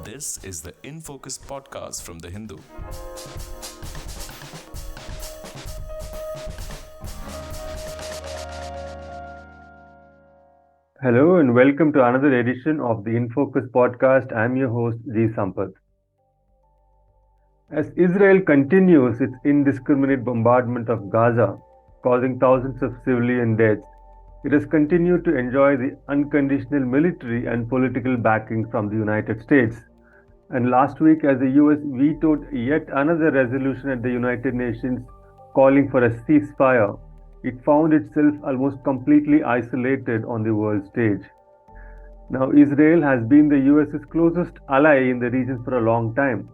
This is the In Focus podcast from The Hindu. Hello and welcome to another edition of the In Focus podcast. I'm your host, G. Sampath. As Israel continues its indiscriminate bombardment of Gaza, causing thousands of civilian deaths, it has continued to enjoy the unconditional military and political backing from the United States. And last week, as the US vetoed yet another resolution at the United Nations calling for a ceasefire, it found itself almost completely isolated on the world stage. Now, Israel has been the US's closest ally in the region for a long time,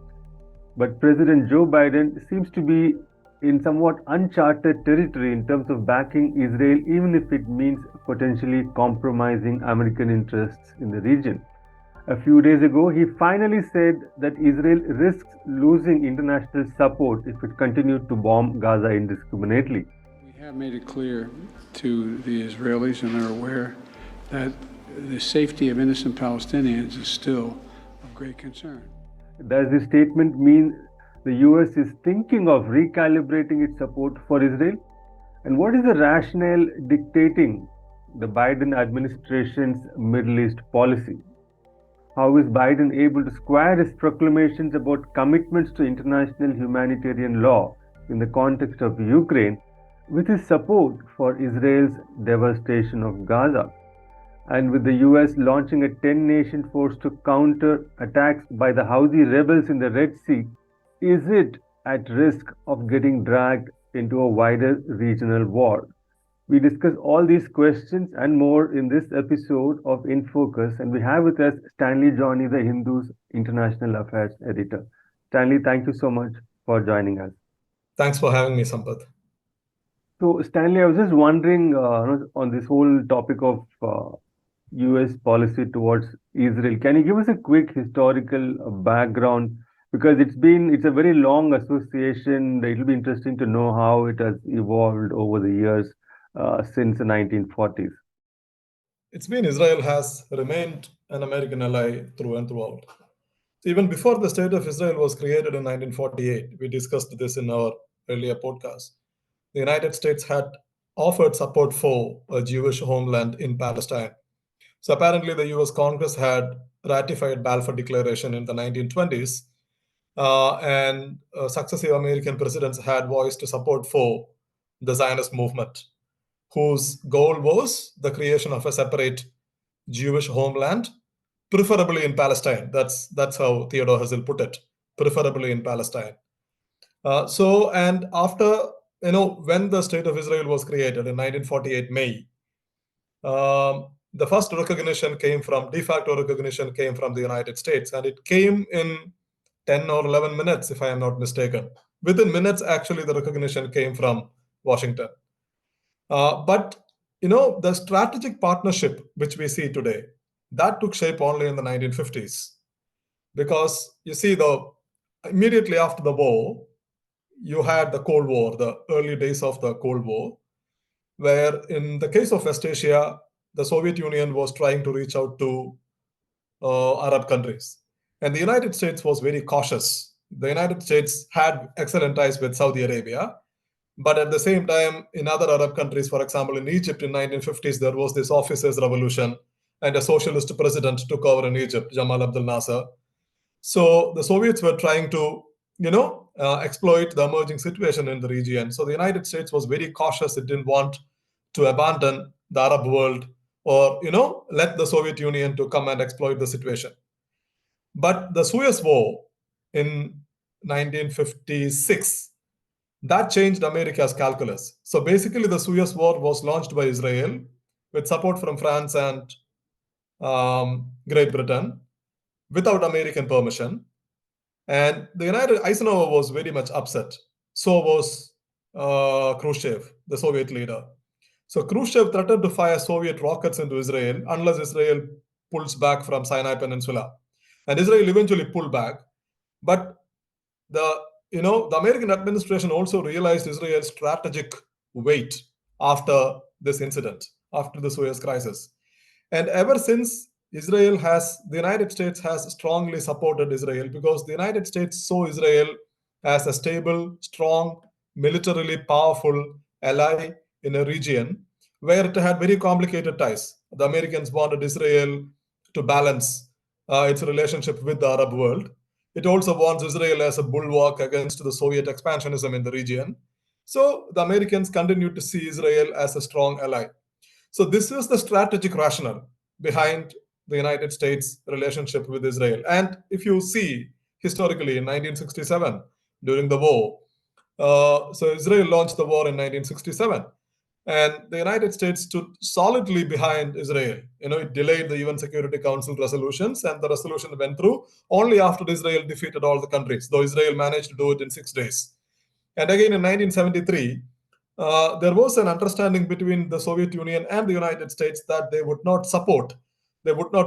but President Joe Biden seems to be in somewhat uncharted territory in terms of backing Israel, even if it means potentially compromising American interests in the region. A few days ago, he finally said that Israel risks losing international support if it continued to bomb Gaza indiscriminately. We have made it clear to the Israelis, and they're aware, that the safety of innocent Palestinians is still of great concern. Does this statement mean the US is thinking of recalibrating its support for Israel? And what is the rationale dictating the Biden administration's Middle East policy? How is Biden able to square his proclamations about commitments to international humanitarian law in the context of Ukraine with his support for Israel's devastation of Gaza? And with the US launching a 10-nation force to counter attacks by the Houthi rebels in the Red Sea, is it at risk of getting dragged into a wider regional war? We discuss all these questions and more in this episode of In Focus, and we have with us Stanley Johnny, the Hindu's International Affairs editor. Stanley, thank you so much for joining us. Thanks for having me, Sampath. So, Stanley, I was just wondering on this whole topic of US policy towards Israel. Can you give us a quick historical background? Because it's a very long association. It will be interesting to know how it has evolved over the years since the 1940s. It's been Israel has remained an American ally through and throughout. Even before the State of Israel was created in 1948, we discussed this in our earlier podcast. The United States had offered support for a Jewish homeland in Palestine. So apparently the US Congress had ratified Balfour Declaration in the 1920s, and successive American presidents had voiced support for the Zionist movement, whose goal was the creation of a separate Jewish homeland, preferably in Palestine. That's how Theodore Herzl put it, preferably in Palestine. And after, when the State of Israel was created in 1948 May, the first recognition de facto recognition came from the United States, and it came in 10 or 11 minutes, if I am not mistaken. Within minutes, actually, the recognition came from Washington. But the strategic partnership which we see today, that took shape only in the 1950s. Because you see, immediately after the war, you had the Cold War, the early days of the Cold War, where in the case of West Asia, the Soviet Union was trying to reach out to Arab countries. And the United States was very cautious. The United States had excellent ties with Saudi Arabia. But at the same time, in other Arab countries, for example, in Egypt in 1950s, there was this officers' revolution, and a socialist president took over in Egypt, Jamal Abdel Nasser. So the Soviets were trying to, exploit the emerging situation in the region. So the United States was very cautious. It didn't want to abandon the Arab world or, let the Soviet Union to come and exploit the situation. But the Suez War in 1956, that changed America's calculus. So basically, the Suez War was launched by Israel with support from France and Great Britain without American permission. And Eisenhower was very much upset. So was Khrushchev, the Soviet leader. So Khrushchev threatened to fire Soviet rockets into Israel unless Israel pulls back from Sinai Peninsula. And Israel eventually pulled back. But the American administration also realized Israel's strategic weight after this incident, after the Suez crisis. And ever since the United States has strongly supported Israel because the United States saw Israel as a stable, strong, militarily powerful ally in a region where it had very complicated ties. The Americans wanted Israel to balance its relationship with the Arab world. It also wants Israel as a bulwark against the Soviet expansionism in the region. So the Americans continued to see Israel as a strong ally. So this is the strategic rationale behind the United States relationship with Israel. And if you see historically in 1967 during the war, so Israel launched the war in 1967, and the United States stood solidly behind Israel. It delayed the UN Security Council resolutions, and the resolution went through only after Israel defeated all the countries, though Israel managed to do it in 6 days. And again in 1973, there was an understanding between the Soviet Union and the United States that they would not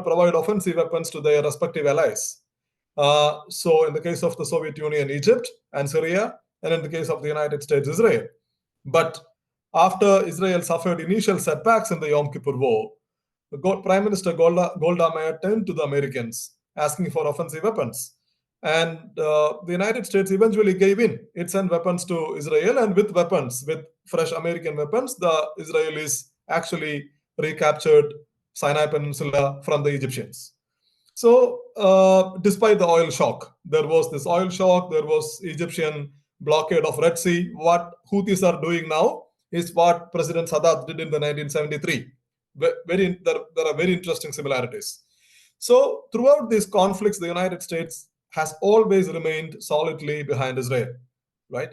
provide offensive weapons to their respective allies. So in the case of the Soviet Union, Egypt and Syria, and in the case of the United States, Israel. But after Israel suffered initial setbacks in the Yom Kippur War, Prime Minister Golda Meir turned to the Americans asking for offensive weapons. And the United States eventually gave in. It sent weapons to Israel, and with fresh American weapons, the Israelis actually recaptured Sinai Peninsula from the Egyptians. So, despite the oil shock, there was Egyptian blockade of Red Sea. What Houthis are doing now is what President Sadat did in the 1973. There are very interesting similarities. So, throughout these conflicts, the United States has always remained solidly behind Israel, right?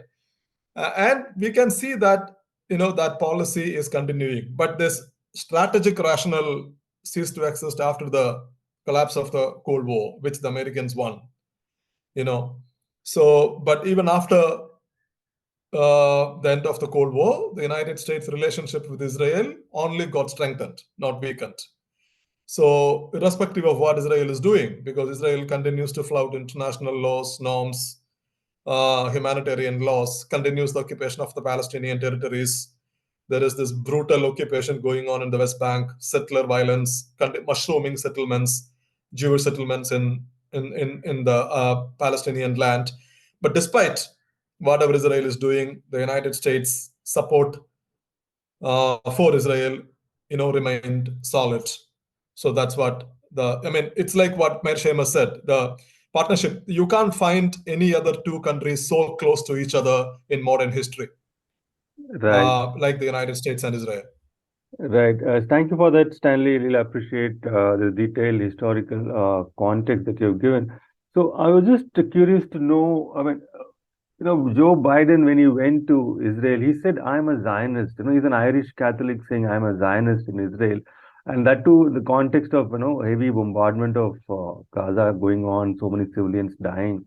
And we can see that that policy is continuing. But this strategic rationale ceased to exist after the collapse of the Cold War, which the Americans won. So, but even after the end of the Cold War, the United States' relationship with Israel only got strengthened, not weakened. So, irrespective of what Israel is doing, because Israel continues to flout international laws, norms, humanitarian laws, continues the occupation of the Palestinian territories. There is this brutal occupation going on in the West Bank, settler violence, mushrooming settlements, Jewish settlements in the Palestinian land. But despite whatever Israel is doing, the United States support for Israel, remained solid. So that's what it's like what Meir Shemer said, the partnership, you can't find any other two countries so close to each other in modern history, Right. like the United States and Israel. Right. Thank you for that, Stanley. Really appreciate the detailed historical context that you've given. So I was just curious to know, Joe Biden, when he went to Israel, he said, I'm a Zionist. He's an Irish Catholic saying, I'm a Zionist in Israel. And that too, the context of, heavy bombardment of Gaza going on, so many civilians dying.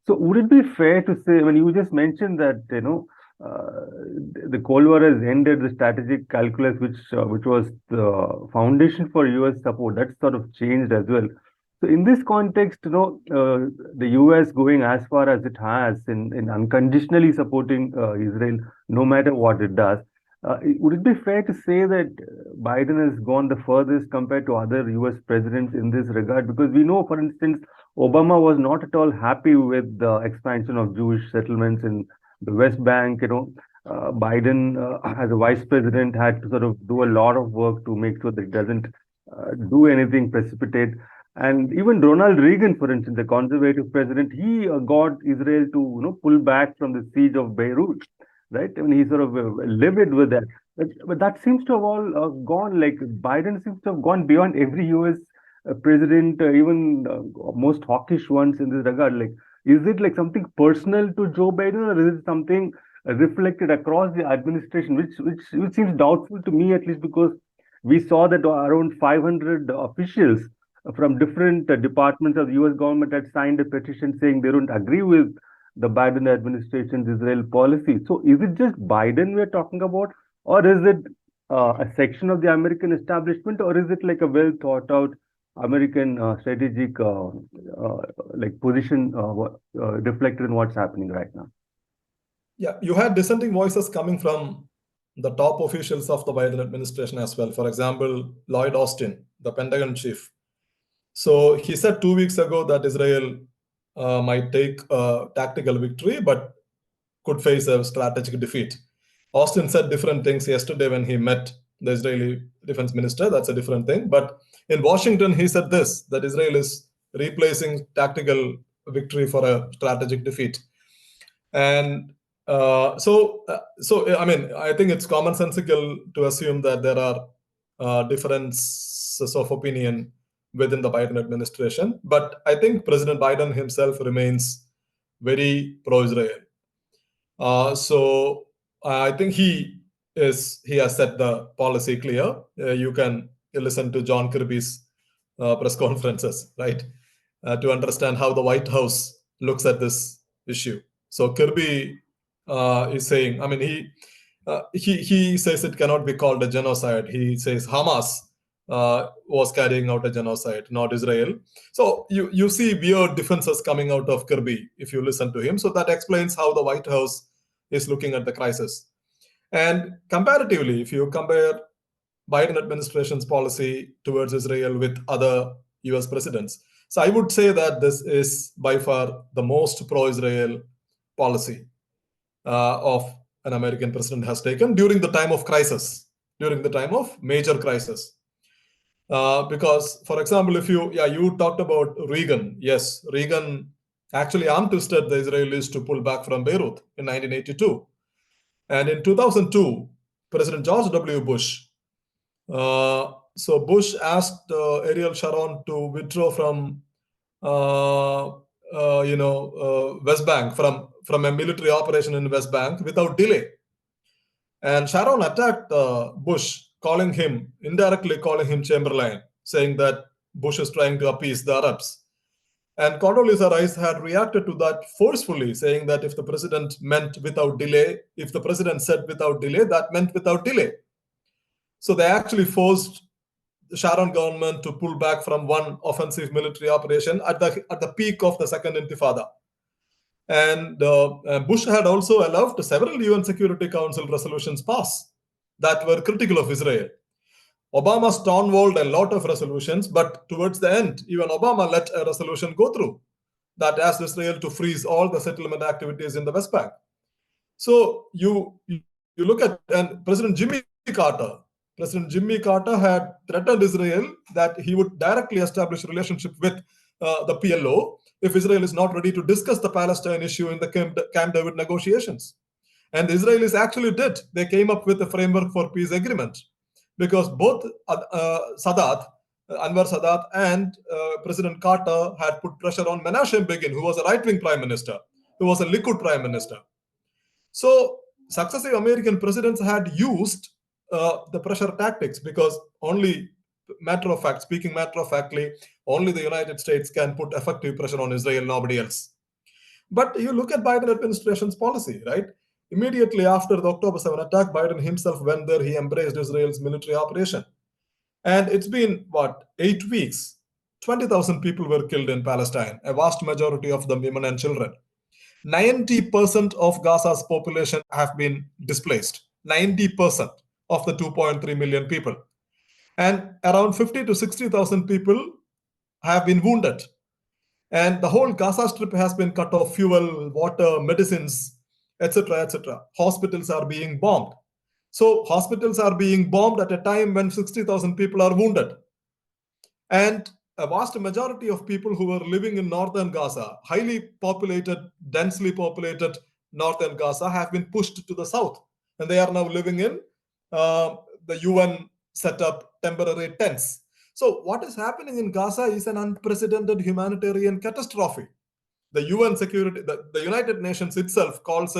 So would it be fair to say, you just mentioned that, the Cold War has ended, the strategic calculus, which was the foundation for US support, that's sort of changed as well. So in this context, the US going as far as it has in unconditionally supporting Israel, no matter what it does, would it be fair to say that Biden has gone the furthest compared to other US presidents in this regard? Because we know, for instance, Obama was not at all happy with the expansion of Jewish settlements in the West Bank. Biden, as a vice president, had to sort of do a lot of work to make sure that it doesn't do anything precipitate. And even Ronald Reagan, for instance, the conservative president, he got Israel to pull back from the siege of Beirut, right? He sort of livid with that. But that seems to have all gone, like Biden seems to have gone beyond every US president, even most hawkish ones in this regard. Like, is it like something personal to Joe Biden, or is it something reflected across the administration, which seems doubtful to me, at least, because we saw that around 500 officials from different departments of the US government had signed a petition saying they don't agree with the Biden administration's Israel policy. So is it just Biden we're talking about, or is it a section of the American establishment, or is it like a well thought out American strategic position reflected in what's happening right now? Yeah, you had dissenting voices coming from the top officials of the Biden administration as well. For example, Lloyd Austin, the Pentagon chief, So he said 2 weeks ago that Israel might take a tactical victory, but could face a strategic defeat. Austin said different things yesterday when he met the Israeli defense minister. That's a different thing. But in Washington, he said this, that Israel is replacing tactical victory for a strategic defeat. And so I mean, I think it's commonsensical to assume that there are differences of opinion within the Biden administration. But I think President Biden himself remains very pro-Israel. So I think he has set the policy clear. You can listen to John Kirby's press conferences, right, to understand how the White House looks at this issue. So Kirby is saying, I mean, he says it cannot be called a genocide. He says Hamas was carrying out a genocide, not Israel. So you see weird differences coming out of Kirby if you listen to him. So that explains how the White House is looking at the crisis. And comparatively, if you compare Biden administration's policy towards Israel with other US presidents, so I would say that this is by far the most pro-Israel policy of an American president has taken during the time of crisis, during the time of major crisis. Because, for example, if you talked about Reagan. Yes, Reagan actually arm twisted the Israelis to pull back from Beirut in 1982. And in 2002, President George W. Bush, so Bush asked Ariel Sharon to withdraw from, West Bank, from a military operation in West Bank without delay. And Sharon attacked Bush, indirectly calling him Chamberlain, saying that Bush is trying to appease the Arabs. And Condoleezza Rice had reacted to that forcefully, saying that if the president meant without delay, if the president said without delay, that meant without delay. So they actually forced the Sharon government to pull back from one offensive military operation at the peak of the Second Intifada. And Bush had also allowed several UN Security Council resolutions pass that were critical of Israel. Obama stonewalled a lot of resolutions, but towards the end, even Obama let a resolution go through that asked Israel to freeze all the settlement activities in the West Bank. So you look at, and President Jimmy Carter had threatened Israel that he would directly establish a relationship with the PLO if Israel is not ready to discuss the Palestine issue in the Camp David negotiations. And the Israelis actually did. They came up with a framework for peace agreement, because both Anwar Sadat and President Carter had put pressure on Menachem Begin, who was a right-wing prime minister, who was a Likud prime minister. So successive American presidents had used the pressure tactics, because speaking matter of factly, only the United States can put effective pressure on Israel, nobody else. But you look at Biden administration's policy, right? Immediately after the October 7 attack, Biden himself went there. He embraced Israel's military operation. And it's been, 8 weeks? 20,000 people were killed in Palestine, a vast majority of them women and children. 90% of Gaza's population have been displaced. 90% of the 2.3 million people. And around 50 to 60,000 people have been wounded. And the whole Gaza Strip has been cut off: fuel, water, medicines, etc., etc. Hospitals are being bombed. So hospitals are being bombed at a time when 60,000 people are wounded. And a vast majority of people who were living in northern Gaza, highly populated, densely populated northern Gaza, have been pushed to the south. And they are now living in the UN set up temporary tents. So what is happening in Gaza is an unprecedented humanitarian catastrophe. The UN security, the United Nations itself calls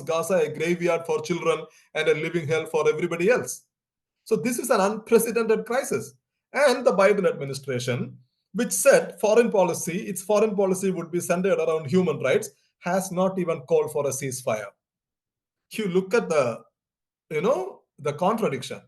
Gaza a graveyard for children and a living hell for everybody else. So this is an unprecedented crisis. And the Biden administration, which said its foreign policy would be centered around human rights, has not even called for a ceasefire. You look at the contradiction.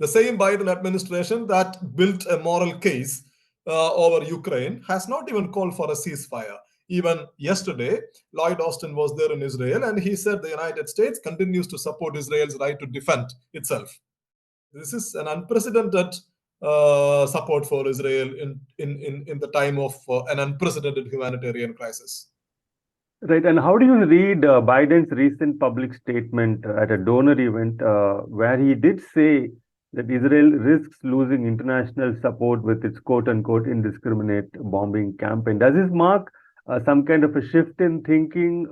The same Biden administration that built a moral case over Ukraine has not even called for a ceasefire. Even yesterday, Lloyd Austin was there in Israel, and he said the United States continues to support Israel's right to defend itself. This is an unprecedented support for Israel in the time of an unprecedented humanitarian crisis. Right. And how do you read Biden's recent public statement at a donor event where he did say that Israel risks losing international support with its quote unquote indiscriminate bombing campaign? Does this mark some kind of a shift in thinking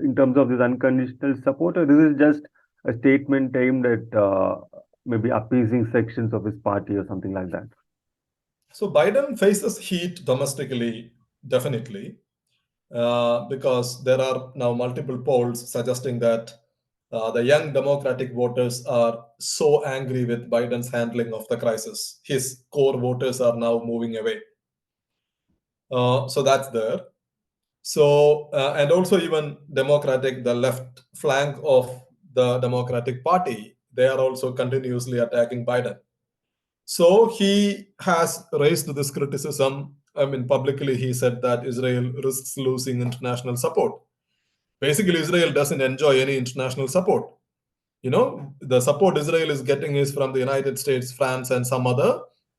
in terms of this unconditional support, or this is just a statement aimed at maybe appeasing sections of his party or something like that? So Biden faces heat domestically, definitely, because there are now multiple polls suggesting that the young Democratic voters are so angry with Biden's handling of the crisis. His core voters are now moving away. So that's there. So, and also even Democratic, the left flank of the Democratic Party, they are also continuously attacking Biden. So he has raised this criticism. I mean, publicly, he said that Israel risks losing international support. Basically, Israel doesn't enjoy any international support. The support Israel is getting is from the United States, France, and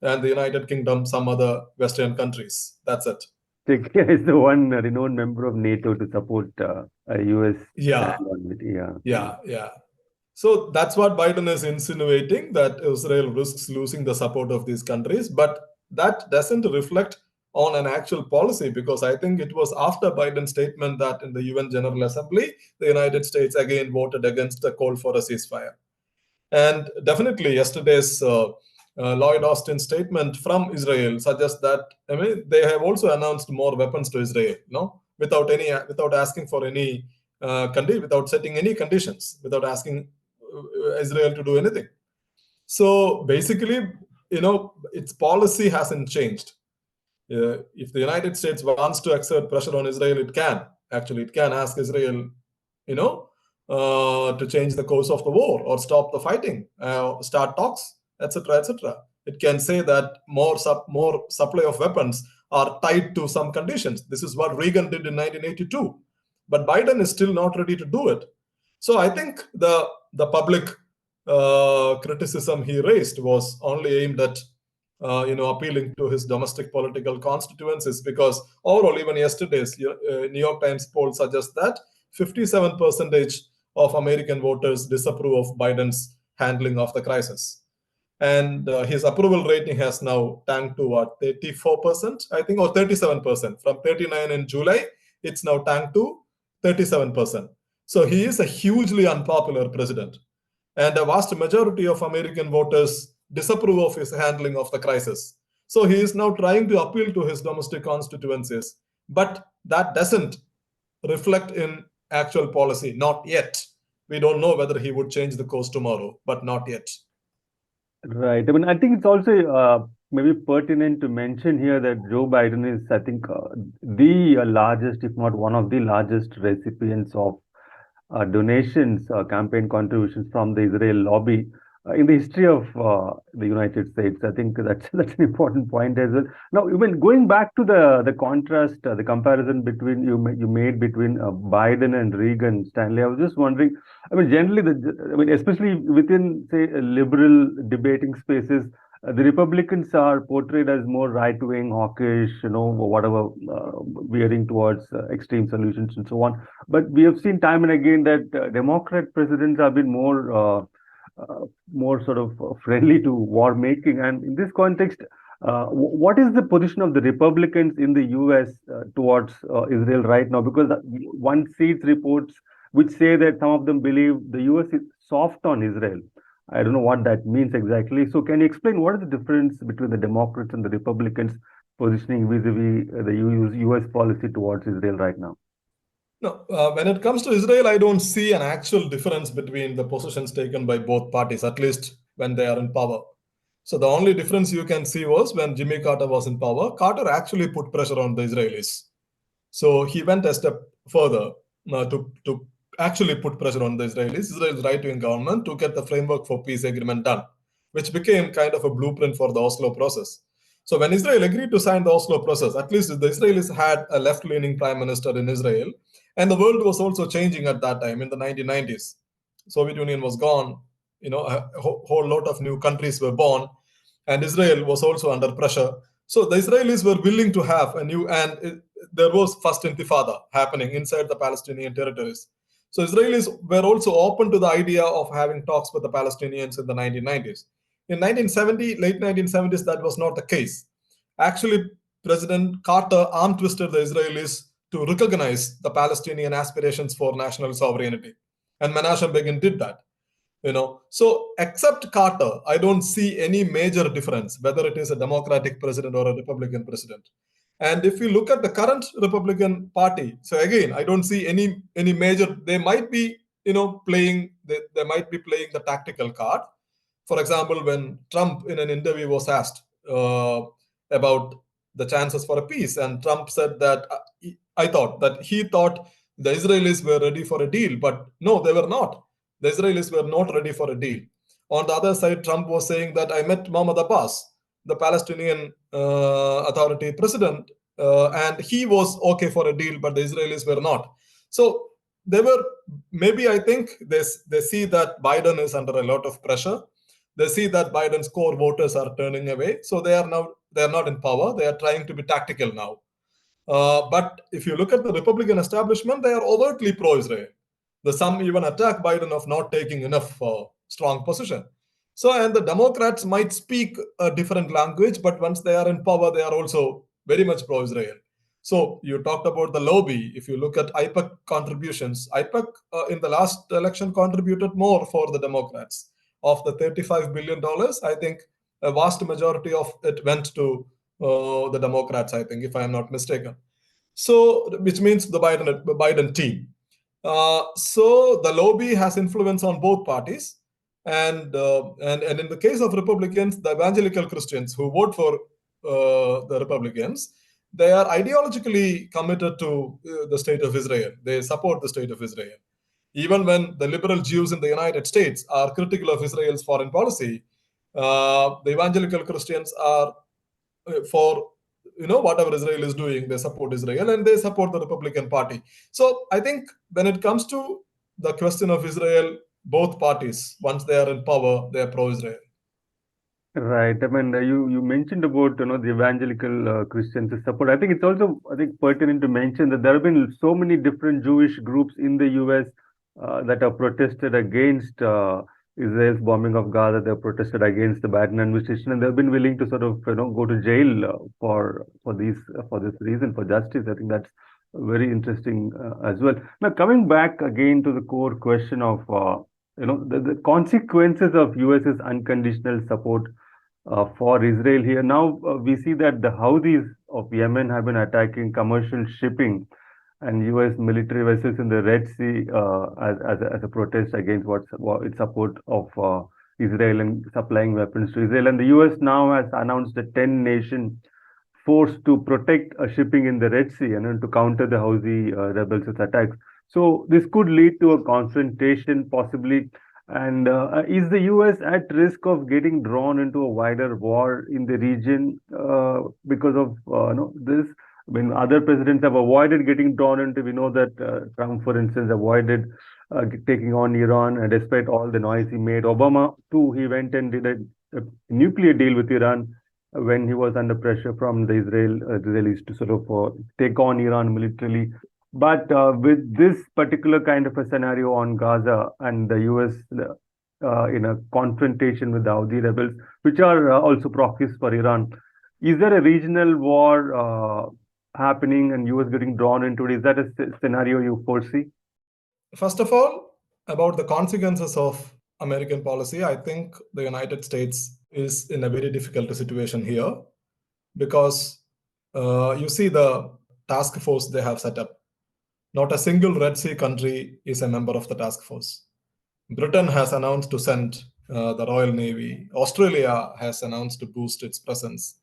and the United Kingdom, some other Western countries. That's it. Czechia is the one renowned member of NATO to support a US Yeah, stand on it. Yeah. yeah. So that's what Biden is insinuating, that Israel risks losing the support of these countries. But that doesn't reflect on an actual policy, because I think it was after Biden's statement that in the UN General Assembly, the United States again voted against the call for a ceasefire. And definitely yesterday's Lloyd Austin statement from Israel suggests that, I mean, they have also announced more weapons to Israel, without asking for any without setting any conditions, without asking Israel to do anything. So basically, its policy hasn't changed. If the United States wants to exert pressure on Israel, it can. Actually, it can ask Israel, to change the course of the war or stop the fighting, start talks, etc., etc. It can say that more supply of weapons are tied to some conditions. This is what Reagan did in 1982, but Biden is still not ready to do it. So I think the public criticism he raised was only aimed at appealing to his domestic political constituencies, because overall, even yesterday's New York Times poll suggests that 57% of American voters disapprove of Biden's handling of the crisis. And his approval rating has now tanked to 34%, I think, or 37%. From 39 in July, it's now tanked to 37%. So he is a hugely unpopular president. And a vast majority of American voters disapprove of his handling of the crisis. So he is now trying to appeal to his domestic constituencies. But that doesn't reflect in actual policy, not yet. We don't know whether he would change the course tomorrow, but not yet. Right. I mean, I think it's also maybe pertinent to mention here that Joe Biden is, I think, the largest, if not one of the largest recipients of donations, campaign contributions from the Israel lobby in the history of the United States. I think that's an important point as well. Now, even going back to the contrast, the comparison between you made between Biden and Reagan, Stanley, I was just wondering. I mean, generally, especially within, say, liberal debating spaces, the Republicans are portrayed as more right-wing, hawkish, whatever, veering towards extreme solutions and so on. But we have seen time and again that Democrat presidents have been more sort of friendly to war making. And in this context, what is the position of the Republicans in the US towards Israel right now? Because one sees reports which say that some of them believe the US is soft on Israel. I don't know what that means exactly. So can you explain what is the difference between the Democrats and the Republicans positioning vis-a-vis the US policy towards Israel right now? No, when it comes to Israel, I don't see an actual difference between the positions taken by both parties, at least when they are in power. So the only difference you can see was when Jimmy Carter was in power, Carter actually put pressure on the Israelis. So he went a step further to actually put pressure on the Israelis, Israel's right-wing government, to get the framework for peace agreement done, which became kind of a blueprint for the Oslo process. So when Israel agreed to sign the Oslo process, at least the Israelis had a left-leaning prime minister in Israel, and the world was also changing at that time in the 1990s. Soviet Union was gone, a whole lot of new countries were born, and Israel was also under pressure. So the Israelis were willing to have a new, and there was first intifada happening inside the Palestinian territories. So Israelis were also open to the idea of having talks with the Palestinians in the 1990s. In 1970, late 1970s, that was not the case. Actually, President Carter arm twisted the Israelis to recognize the Palestinian aspirations for national sovereignty. And Menachem Begin did that. So except Carter, I don't see any major difference whether it is a Democratic president or a Republican president. And if you look at the current Republican Party, so again, I don't see any major. They might be playing they might be playing the tactical card. For example, when Trump in an interview was asked about the chances for a peace, and Trump said that I thought that he thought the Israelis were ready for a deal, but no, they were not. The Israelis were not ready for a deal. On the other side, Trump was saying that I met Mahmoud Abbas, the Palestinian Authority president, and he was okay for a deal, but the Israelis were not. So they were, maybe I think they see that Biden is under a lot of pressure. They see that Biden's core voters are turning away. So they are not in power. They are trying to be tactical now. But if you look at the Republican establishment, they are overtly pro-Israel. Some even attack Biden of not taking enough strong position. So, and the Democrats might speak a different language, but once they are in power, they are also very much pro-Israel. So you talked about the lobby. If you look at IPAC contributions, IPAC in the last election contributed more for the Democrats. Of the $35 billion, I think a vast majority of it went to the Democrats, I think, if I am not mistaken. So, which means the Biden team. So the lobby has influence on both parties, and in the case of Republicans, the evangelical Christians who vote for the Republicans, they are ideologically committed to the state of Israel. They support the state of Israel. Even when the liberal Jews in the United States are critical of Israel's foreign policy, the evangelical Christians are for whatever Israel is doing, they support Israel and they support the Republican Party. So I think when it comes to the question of Israel, both parties, once they are in power, they are pro-Israel. Right. I mean, you mentioned about the evangelical Christians support. I think it's also pertinent to mention that there have been so many different Jewish groups in the U.S. That have protested against Israel's bombing of Gaza. They have protested against the Biden administration, and they've been willing to sort of go to jail for this reason, for justice. I think that's very interesting as well. Now, coming back again to the core question of the consequences of US's unconditional support for Israel here. Now we see that the Houthis of Yemen have been attacking commercial shipping and US military vessels in the Red Sea as a protest against its support of Israel and supplying weapons to Israel. And the US now has announced a 10-nation force to protect shipping in the Red Sea and to counter the Houthi rebels' attacks. So this could lead to a confrontation possibly. And is the US at risk of getting drawn into a wider war in the region because of this? I mean, other presidents have avoided getting drawn into. We know that Trump, for instance, avoided taking on Iran, despite all the noise he made. Obama, too, he went and did a nuclear deal with Iran when he was under pressure from the Israelis to sort of take on Iran militarily. But with this particular kind of a scenario on Gaza and the US in a confrontation with the Houthi rebels, which are also proxies for Iran, is there a regional war happening and US getting drawn into it? Is that a scenario you foresee? First of all, about the consequences of American policy, I think the United States is in a very difficult situation here because you see the task force they have set up. Not a single Red Sea country is a member of the task force. Britain has announced to send the Royal Navy. Australia has announced to boost its presence,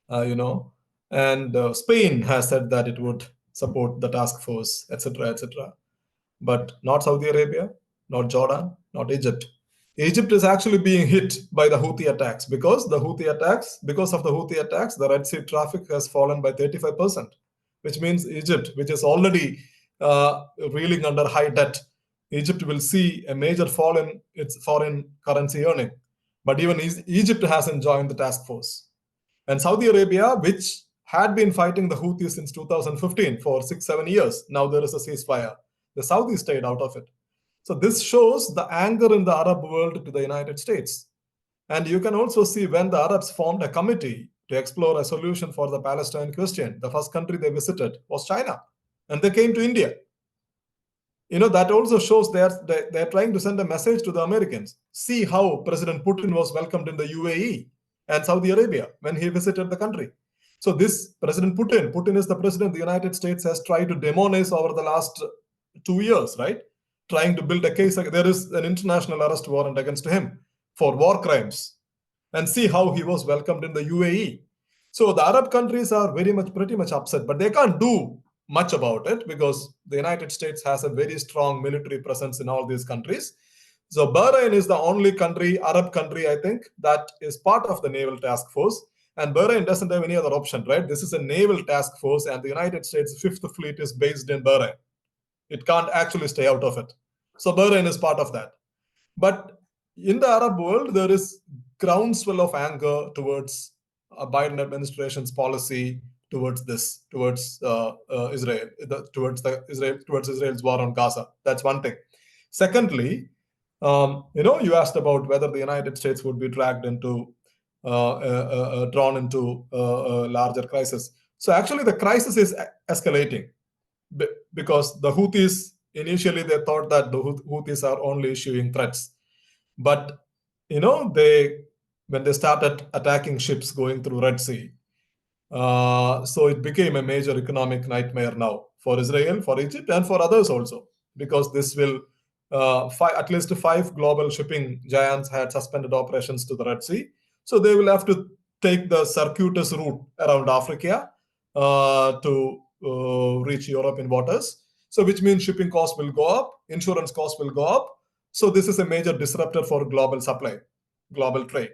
and Spain has said that it would support the task force, etc., etc. But not Saudi Arabia, not Jordan, not Egypt. Egypt is actually being hit by the Houthi attacks because of the Houthi attacks, the Red Sea traffic has fallen by 35%, which means Egypt, which is already reeling under high debt, Egypt will see a major fall in its foreign currency earning. But even Egypt hasn't joined the task force. And Saudi Arabia, which had been fighting the Houthis since 2015 for 6-7 years, now there is a ceasefire. The Saudis stayed out of it. So this shows the anger in the Arab world to the United States. And you can also see when the Arabs formed a committee to explore a solution for the Palestine question, the first country they visited was China. And they came to India. That also shows they're trying to send a message to the Americans. See how President Putin was welcomed in the UAE and Saudi Arabia when he visited the country. So this President Putin is the president the United States has tried to demonize over the last 2 years, right? Trying to build a case. There is an international arrest warrant against him for war crimes. And see how he was welcomed in the UAE. So the Arab countries are pretty much upset, but they can't do much about it because the United States has a very strong military presence in all these countries. So Bahrain is the only Arab country, I think, that is part of the naval task force. And Bahrain doesn't have any other option, right? This is a naval task force, and the United States Fifth Fleet is based in Bahrain. It can't actually stay out of it. So Bahrain is part of that. But in the Arab world, there is groundswell of anger towards a Biden administration's policy towards Israel, towards Israel's war on Gaza. That's one thing. Secondly, you asked about whether the United States would be drawn into a larger crisis. So actually, the crisis is escalating because the Houthis, initially they thought that the Houthis are only issuing threats. But, when they started attacking ships going through Red Sea, so it became a major economic nightmare now for Israel, for Egypt, and for others also, because this will, at least 5 global shipping giants had suspended operations to the Red Sea. So they will have to take the circuitous route around Africa to reach European waters. So which means shipping costs will go up, insurance costs will go up. So this is a major disruptor for global supply, global trade.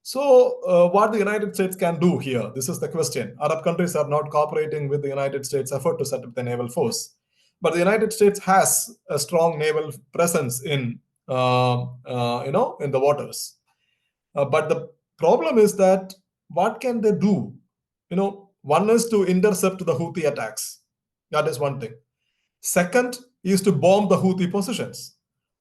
So what the United States can do here, this is the question. Arab countries are not cooperating with the United States' effort to set up the naval force. But the United States has a strong naval presence in the waters. But the problem is that what can they do? One is to intercept the Houthi attacks. That is one thing. Second is to bomb the Houthi positions.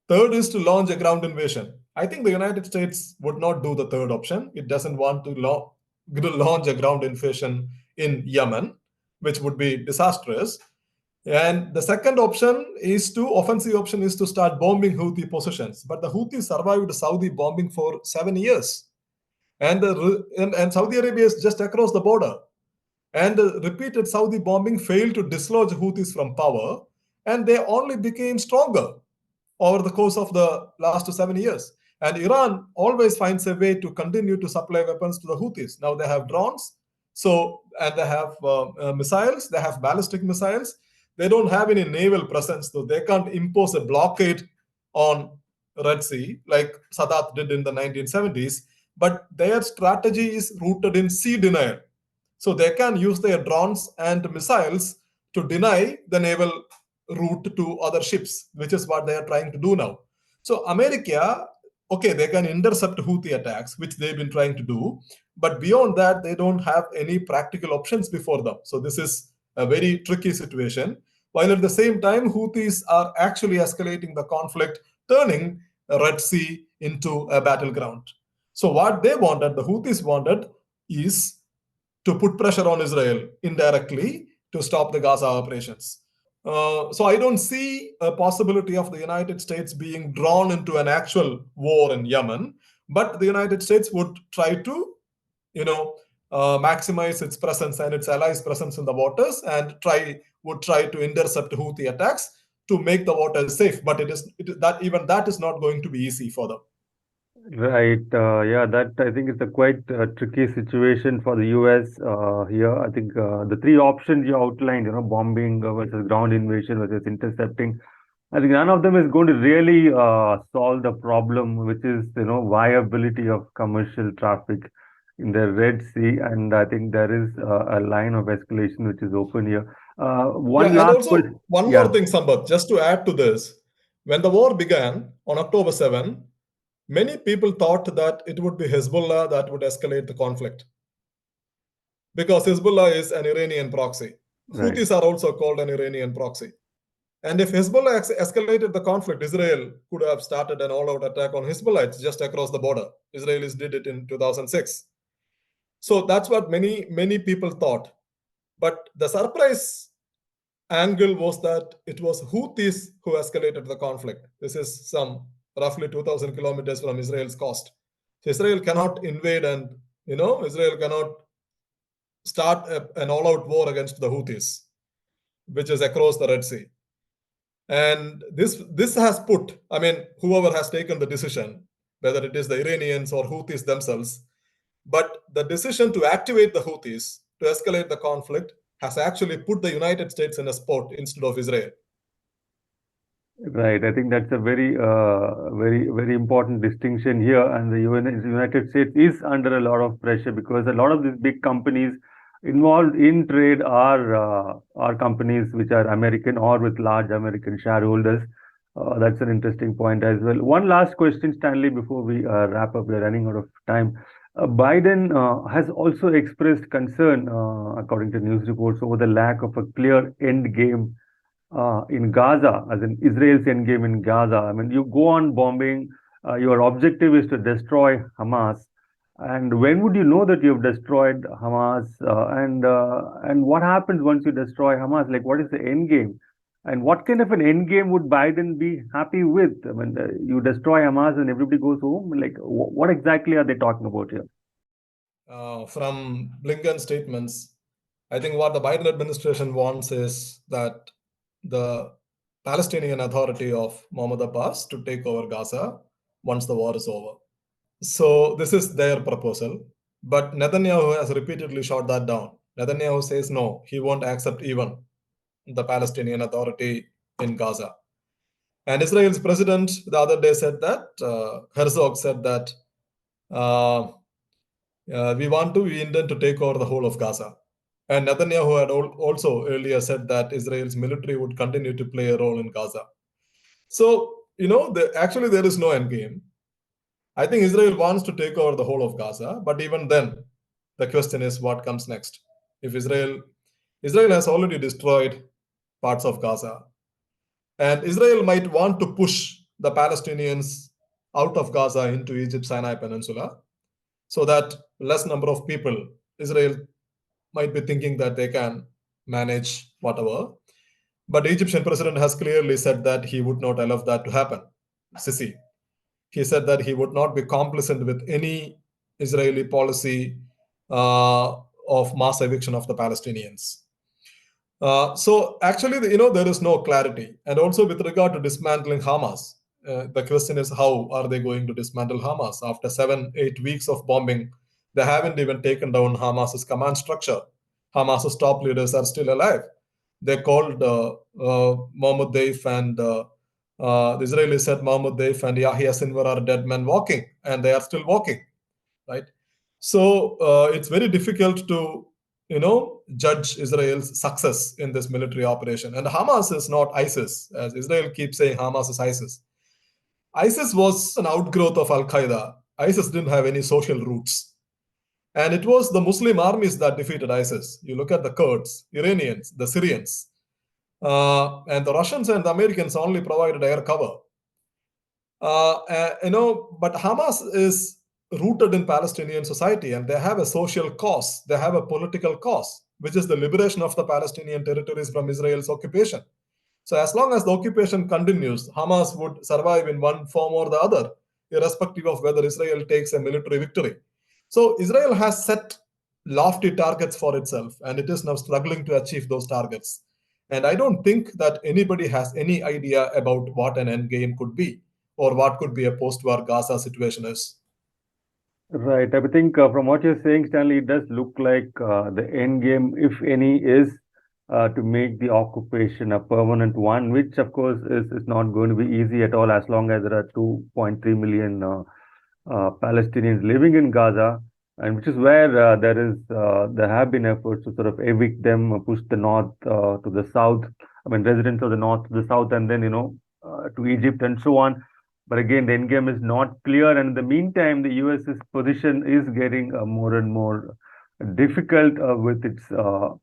Third is to launch a ground invasion. I think the United States would not do the third option. It doesn't want to launch a ground invasion in Yemen, which would be disastrous. And the second offensive option is to start bombing Houthi positions. But the Houthis survived Saudi bombing for 7 years. And Saudi Arabia is just across the border. And the repeated Saudi bombing failed to dislodge Houthis from power, and they only became stronger over the course of the last 7 years. And Iran always finds a way to continue to supply weapons to the Houthis. Now they have drones, and they have missiles, they have ballistic missiles. They don't have any naval presence, so they can't impose a blockade on Red Sea like Sadat did in the 1970s. But their strategy is rooted in sea denial. So they can use their drones and missiles to deny the naval route to other ships, which is what they are trying to do now. So America, they can intercept Houthi attacks, which they've been trying to do. But beyond that, they don't have any practical options before them. So this is a very tricky situation. While at the same time, Houthis are actually escalating the conflict, turning Red Sea into a battleground. So what the Houthis wanted, is to put pressure on Israel indirectly to stop the Gaza operations. So I don't see a possibility of the United States being drawn into an actual war in Yemen, but the United States would try to, maximize its presence and its allies' presence in the waters, and would try to intercept Houthi attacks to make the waters safe. But that is not going to be easy for them. Right. That I think it's a quite tricky situation for the US here. I think the 3 options you outlined, bombing versus ground invasion versus intercepting, I think none of them is going to really solve the problem, which is, viability of commercial traffic in the Red Sea. And I think there is a line of escalation which is open here. One more thing, Sambat, just to add to this. When the war began on October 7, many people thought that it would be Hezbollah that would escalate the conflict, because Hezbollah is an Iranian proxy. Right. Houthis are also called an Iranian proxy. And if Hezbollah escalated the conflict, Israel could have started an all-out attack on Hezbollah just across the border. Israelis did it in 2006. So that's what many people thought. But the surprise angle was that it was Houthis who escalated the conflict. This is some roughly 2,000 kilometers from Israel's coast. So Israel cannot invade, and Israel cannot start an all-out war against the Houthis, which is across the Red Sea. And this has put, whoever has taken the decision, whether it is the Iranians or Houthis themselves, but the decision to activate the Houthis to escalate the conflict has actually put the United States in a spot instead of Israel. Right. I think that's a very important distinction here. And the United States is under a lot of pressure because a lot of these big companies involved in trade are companies which are American or with large American shareholders. That's an interesting point as well. One last question, Stanley, before we wrap up. We're running out of time. Biden has also expressed concern, according to news reports, over the lack of a clear end game in Gaza, as in Israel's end game in Gaza. I mean, you go on bombing, your objective is to destroy Hamas. And when would you know that you've destroyed Hamas? And what happens once you destroy Hamas? Like, what is the end game? And what kind of an end game would Biden be happy with? I mean, you destroy Hamas and everybody goes home. Like, what exactly are they talking about here? From Blinken's statements, I think what the Biden administration wants is that the Palestinian Authority of Mahmoud Abbas to take over Gaza once the war is over. So this is their proposal. But Netanyahu has repeatedly shot that down. Netanyahu says no, he won't accept even the Palestinian Authority in Gaza. And Israel's president the other day said that, Herzog said that we intend to take over the whole of Gaza. And Netanyahu had also earlier said that Israel's military would continue to play a role in Gaza. So, actually there is no end game. I think Israel wants to take over the whole of Gaza, but even then, the question is what comes next. If Israel has already destroyed parts of Gaza, and Israel might want to push the Palestinians out of Gaza into Egypt's Sinai Peninsula, so that less number of people, Israel might be thinking that they can manage whatever. But the Egyptian president has clearly said that he would not allow that to happen. Sisi. He said that he would not be complicit with any Israeli policy of mass eviction of the Palestinians. So actually, there is no clarity. And also with regard to dismantling Hamas, the question is how are they going to dismantle Hamas? After 7-8 weeks of bombing, they haven't even taken down Hamas's command structure. Hamas's top leaders are still alive. They called Mahmoud Deif and the Israelis said Mahmoud Deif and Yahya Sinwar are dead men walking, and they are still walking, right? So it's very difficult to judge Israel's success in this military operation. And Hamas is not ISIS, as Israel keeps saying Hamas is ISIS. ISIS was an outgrowth of Al-Qaeda. ISIS didn't have any social roots. And it was the Muslim armies that defeated ISIS. You look at the Kurds, Iranians, the Syrians, and the Russians and the Americans only provided air cover. But Hamas is rooted in Palestinian society, and they have a social cause. They have a political cause, which is the liberation of the Palestinian territories from Israel's occupation. So as long as the occupation continues, Hamas would survive in one form or the other, irrespective of whether Israel takes a military victory. So Israel has set lofty targets for itself, and it is now struggling to achieve those targets. And I don't think that anybody has any idea about what an end game could be, or what could be a post-war Gaza situation is. Right. I think from what you're saying, Stanley, it does look like the end game, if any, is to make the occupation a permanent one, which of course is not going to be easy at all, as long as there are 2.3 million Palestinians living in Gaza, and which is where there have been efforts to sort of evict them, push the north to the south. I mean, residents of the north to the south, and then to Egypt and so on. But again, the endgame is not clear, and in the meantime, the US's position is getting more and more difficult with its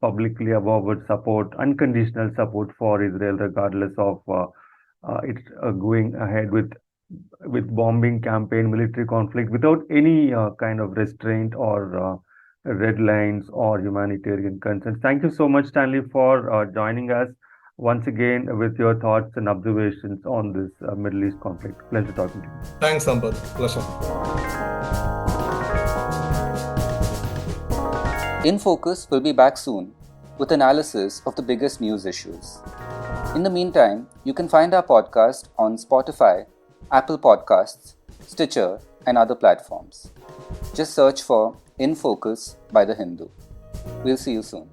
publicly avowed support, unconditional support for Israel, regardless of it going ahead with bombing campaign, military conflict, without any kind of restraint or red lines or humanitarian concerns. Thank you so much, Stanley, for joining us once again with your thoughts and observations on this Middle East conflict. Pleasure talking to you. Thanks, Sampath. Pleasure. In Focus will be back soon with analysis of the biggest news issues. In the meantime, you can find our podcast on Spotify, Apple Podcasts, Stitcher, and other platforms. Just search for In Focus by The Hindu. We'll see you soon.